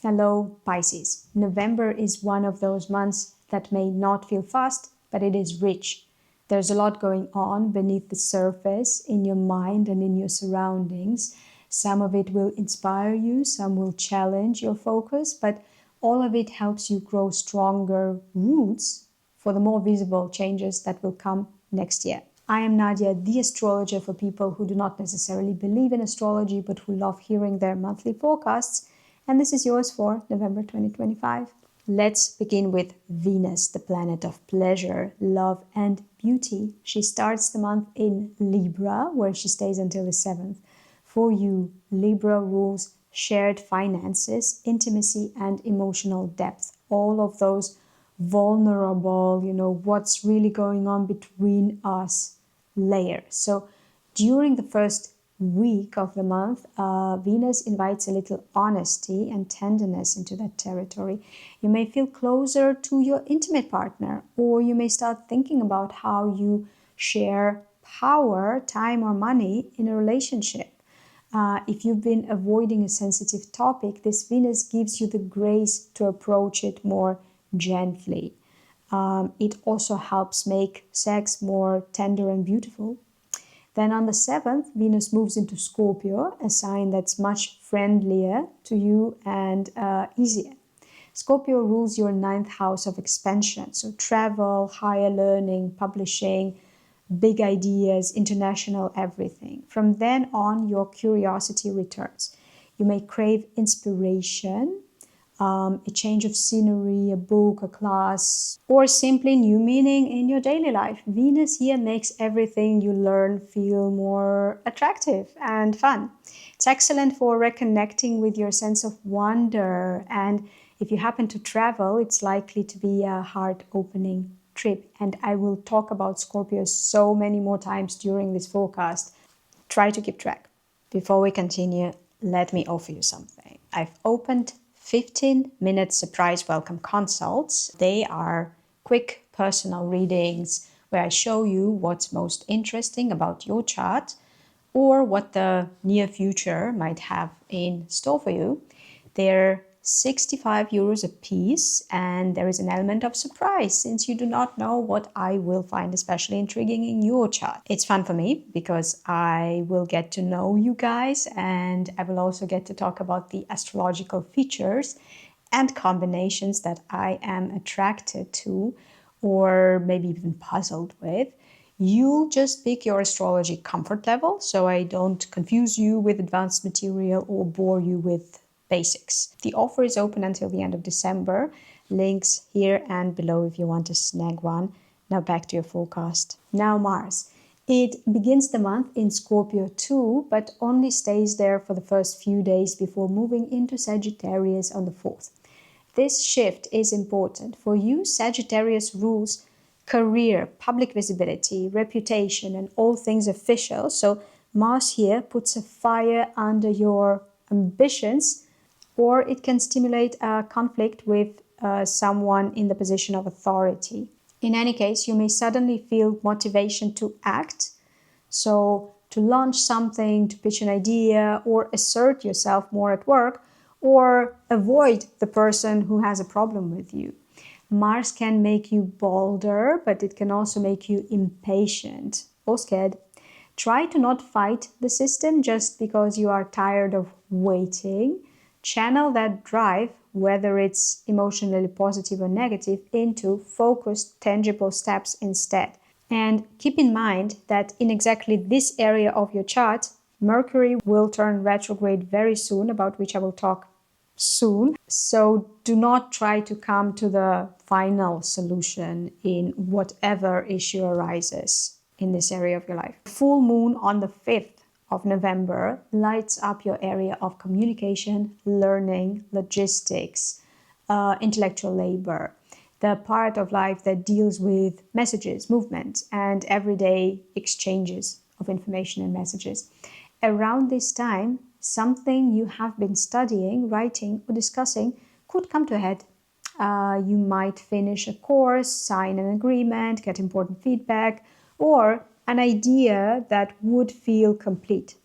Hello, Pisces. November is one of those months that may not feel fast, but it is rich. There's a lot going on beneath the surface in your mind and in your surroundings. Some of it will inspire you, some will challenge your focus, but all of it helps you grow stronger roots for the more visible changes that will come next year. I am Nadia, the astrologer for people who do not necessarily believe in astrology, but who love hearing their monthly forecasts. And this is yours for November 2025. Let's begin with Venus, the planet of pleasure, love, and beauty. She starts the month in Libra, where she stays until the 7th. For you, Libra rules shared finances, intimacy, and emotional depth. All of those vulnerable, what's really going on between us layers. So during the first week of the month, Venus invites a little honesty and tenderness into that territory. You may feel closer to your intimate partner, or you may start thinking about how you share power, time, or money in a relationship. If you've been avoiding a sensitive topic, this Venus gives you the grace to approach it more gently. It also helps make sex more tender and beautiful. Then on the 7th, Venus moves into Scorpio, a sign that's much friendlier to you and easier. Scorpio rules your 9th house of expansion, so travel, higher learning, publishing, big ideas, international everything. From then on, your curiosity returns. You may crave inspiration, a change of scenery, a book, a class, or simply new meaning in your daily life. Venus here makes everything you learn feel more attractive and fun. It's excellent for reconnecting with your sense of wonder, and if you happen to travel, it's likely to be a heart-opening trip. And I will talk about Scorpio so many more times during this forecast. Try to keep track. Before we continue, let me offer you something. I've opened 15-minute surprise welcome consults. They are quick personal readings where I show you what's most interesting about your chart or what the near future might have in store for you. They're 65 euros a piece, and there is an element of surprise since you do not know what I will find especially intriguing in your chart. It's fun for me because I will get to know you guys, and I will also get to talk about the astrological features and combinations that I am attracted to or maybe even puzzled with. You'll just pick your astrology comfort level so I don't confuse you with advanced material or bore you with basics. The offer is open until the end of December. Links here and below if you want to snag one. Now back to your forecast. Now Mars. It begins the month in Scorpio too, but only stays there for the first few days before moving into Sagittarius on the 4th. This shift is important. For you, Sagittarius rules career, public visibility, reputation, and all things official. So Mars here puts a fire under your ambitions, or it can stimulate a conflict with someone in the position of authority. In any case, you may suddenly feel motivation to act, so to launch something, to pitch an idea, or assert yourself more at work, or avoid the person who has a problem with you. Mars can make you bolder, but it can also make you impatient or scared. Try to not fight the system just because you are tired of waiting. Channel that drive, whether it's emotionally positive or negative, into focused, tangible steps instead. And keep in mind that in exactly this area of your chart, Mercury will turn retrograde very soon, about which I will talk soon. So do not try to come to the final solution in whatever issue arises in this area of your life. Full moon on the 5th of November lights up your area of communication, learning, logistics, intellectual labor, the part of life that deals with messages, movement, and everyday exchanges of information and messages. Around this time, something you have been studying, writing, or discussing could come to a head. You might finish a course, sign an agreement, get important feedback, or an idea that would feel complete.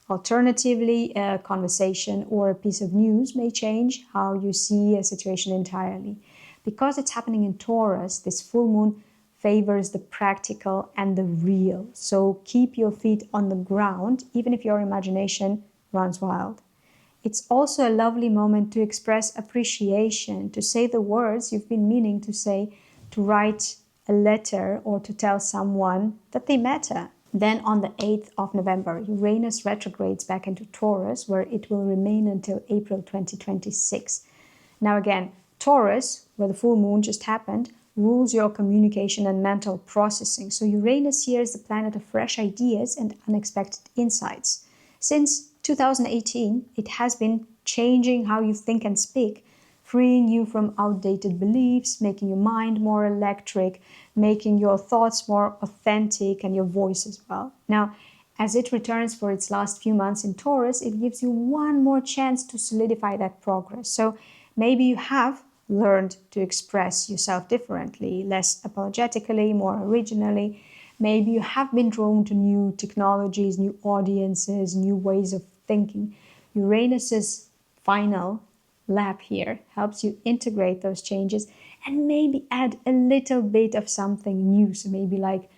Alternatively, a conversation or a piece of news may change how you see a situation entirely. Because it's happening in Taurus, this full moon favors the practical and the real. So keep your feet on the ground, even if your imagination runs wild. It's also a lovely moment to express appreciation, to say the words you've been meaning to say, to write a letter or to tell someone that they matter. Then on the 8th of November, Uranus retrogrades back into Taurus, where it will remain until April 2026. Now again, Taurus, where the full moon just happened, rules your communication and mental processing. So Uranus here is the planet of fresh ideas and unexpected insights. Since 2018, it has been changing how you think and speak, freeing you from outdated beliefs, making your mind more electric, making your thoughts more authentic and your voice as well. Now, as it returns for its last few months in Taurus, it gives you one more chance to solidify that progress. So maybe you have learned to express yourself differently, less apologetically, more originally. Maybe you have been drawn to new technologies, new audiences, new ways of thinking. Uranus's final lap here helps you integrate those changes and maybe add a little bit of something new. So maybe like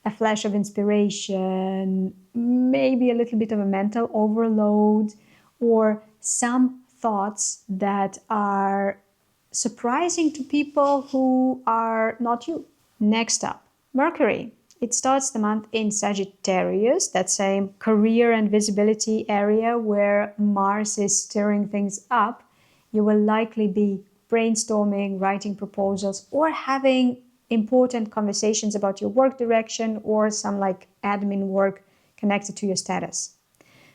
a flash of inspiration, maybe a little bit of a mental overload, or some thoughts that are surprising to people who are not you. Next up, Mercury. It starts the month in Sagittarius, that same career and visibility area where Mars is stirring things up. You will likely be brainstorming, writing proposals, or having important conversations about your work direction or some like admin work connected to your status.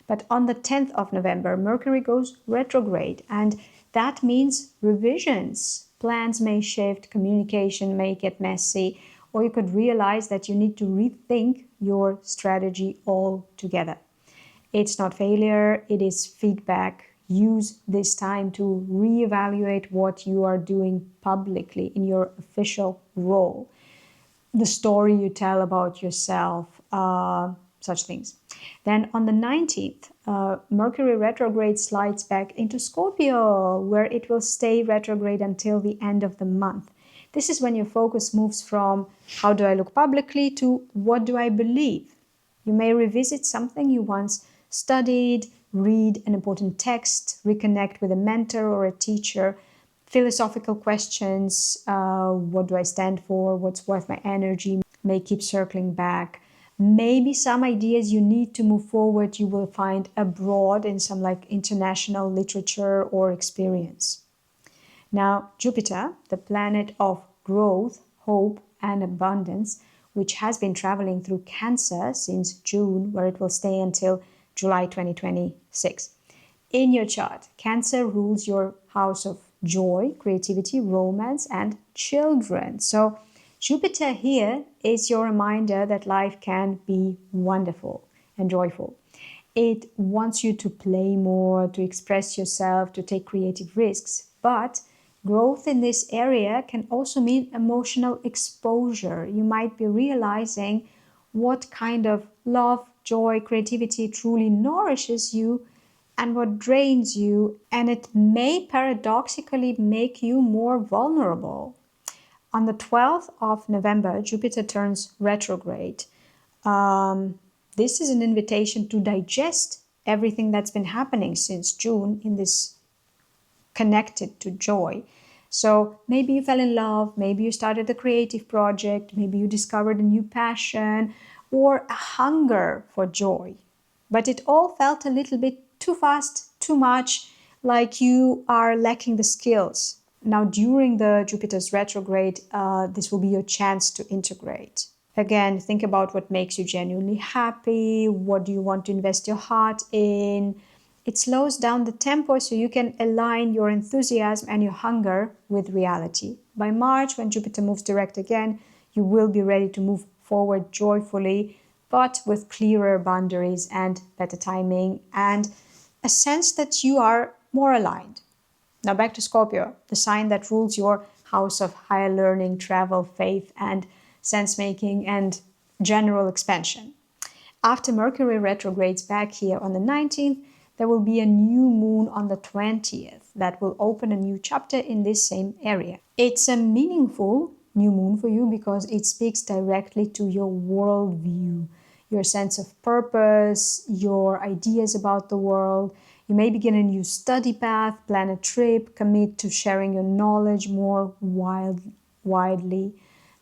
But on the 10th of November, Mercury goes retrograde, and that means revisions. Plans may shift, communication may get messy, or you could realize that you need to rethink your strategy altogether. It's not failure, it is feedback. Use this time to reevaluate what you are doing publicly in your official role. The story you tell about yourself, such things. Then on the 19th, Mercury retrograde slides back into Scorpio, where it will stay retrograde until the end of the month. This is when your focus moves from how do I look publicly to what do I believe. You may revisit something you once studied, read an important text, reconnect with a mentor or a teacher, philosophical questions, what do I stand for, what's worth my energy, may keep circling back. Maybe some ideas you need to move forward you will find abroad in some like international literature or experience. Now, Jupiter, the planet of growth, hope, and abundance, which has been traveling through Cancer since June, where it will stay until July 2026. In your chart, Cancer rules your house of joy, creativity, romance, and children. So Jupiter here is your reminder that life can be wonderful and joyful. It wants you to play more, to express yourself, to take creative risks, but growth in this area can also mean emotional exposure. You might be realizing what kind of love, joy, creativity truly nourishes you and what drains you, and it may paradoxically make you more vulnerable. On the 12th of November, Jupiter turns retrograde. This is an invitation to digest everything that's been happening since June in this connected to joy. So maybe you fell in love, maybe you started a creative project, maybe you discovered a new passion or a hunger for joy. But it all felt a little bit too fast, too much, like you are lacking the skills. Now, during the Jupiter's retrograde, this will be your chance to integrate. Again, think about what makes you genuinely happy, what do you want to invest your heart in. It slows down the tempo so you can align your enthusiasm and your hunger with reality. By March, when Jupiter moves direct again, you will be ready to move forward joyfully, but with clearer boundaries and better timing and a sense that you are more aligned. Now back to Scorpio, the sign that rules your house of higher learning, travel, faith, and sense-making and general expansion. After Mercury retrogrades back here on the 19th, there will be a new moon on the 20th that will open a new chapter in this same area. It's a meaningful new moon for you because it speaks directly to your worldview, your sense of purpose, your ideas about the world. You may begin a new study path, plan a trip, commit to sharing your knowledge more widely.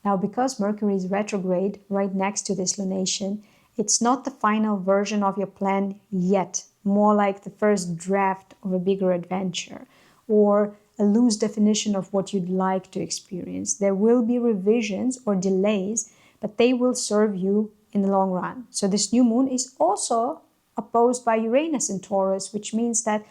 Now, because Mercury is retrograde right next to this lunation, it's not the final version of your plan yet, more like the first draft of a bigger adventure or a loose definition of what you'd like to experience. There will be revisions or delays, but they will serve you in the long run. So this new moon is also opposed by Uranus in Taurus, which means that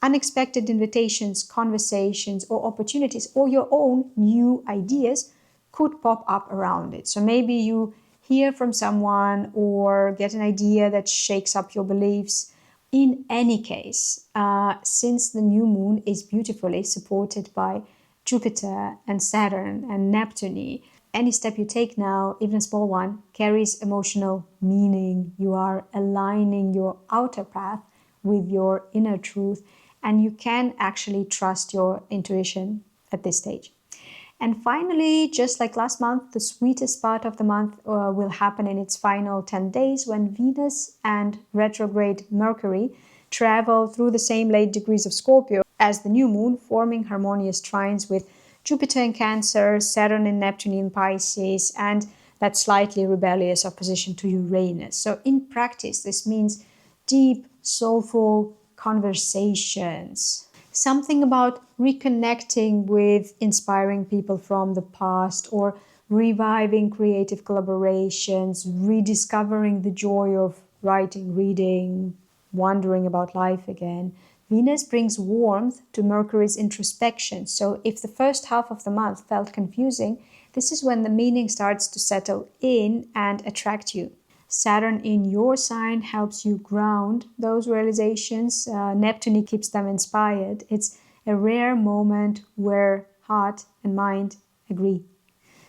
unexpected invitations, conversations, or opportunities, or your own new ideas could pop up around it. So maybe you hear from someone or get an idea that shakes up your beliefs. In any case, since the new moon is beautifully supported by Jupiter and Saturn and Neptune, any step you take now, even a small one, carries emotional meaning. You are aligning your outer path with your inner truth, and you can actually trust your intuition at this stage. And finally, just like last month, the sweetest part of the month will happen in its final 10 days when Venus and retrograde Mercury travel through the same late degrees of Scorpio as the new moon, forming harmonious trines with Jupiter in Cancer, Saturn and Neptune in Pisces, and that slightly rebellious opposition to Uranus. So in practice, this means deep, soulful conversations. Something about reconnecting with inspiring people from the past or reviving creative collaborations, rediscovering the joy of writing, reading, wondering about life again. Venus brings warmth to Mercury's introspection. So if the first half of the month felt confusing, this is when the meaning starts to settle in and attract you. Saturn in your sign helps you ground those realizations. Neptune keeps them inspired. It's a rare moment where heart and mind agree.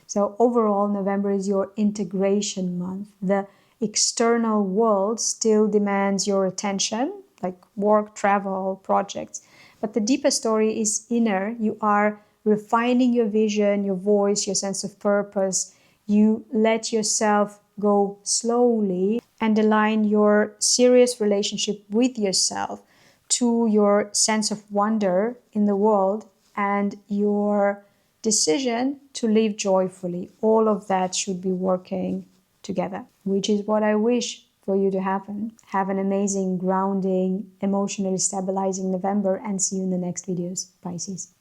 So overall, November is your integration month. The external world still demands your attention, like work, travel, projects. But the deeper story is inner. You are refining your vision, your voice, your sense of purpose. You let yourself go slowly and align your serious relationship with yourself to your sense of wonder in the world and your decision to live joyfully. All of that should be working together, which is what I wish for you to happen. Have an amazing, grounding, emotionally stabilizing November, and see you in the next videos, Pisces.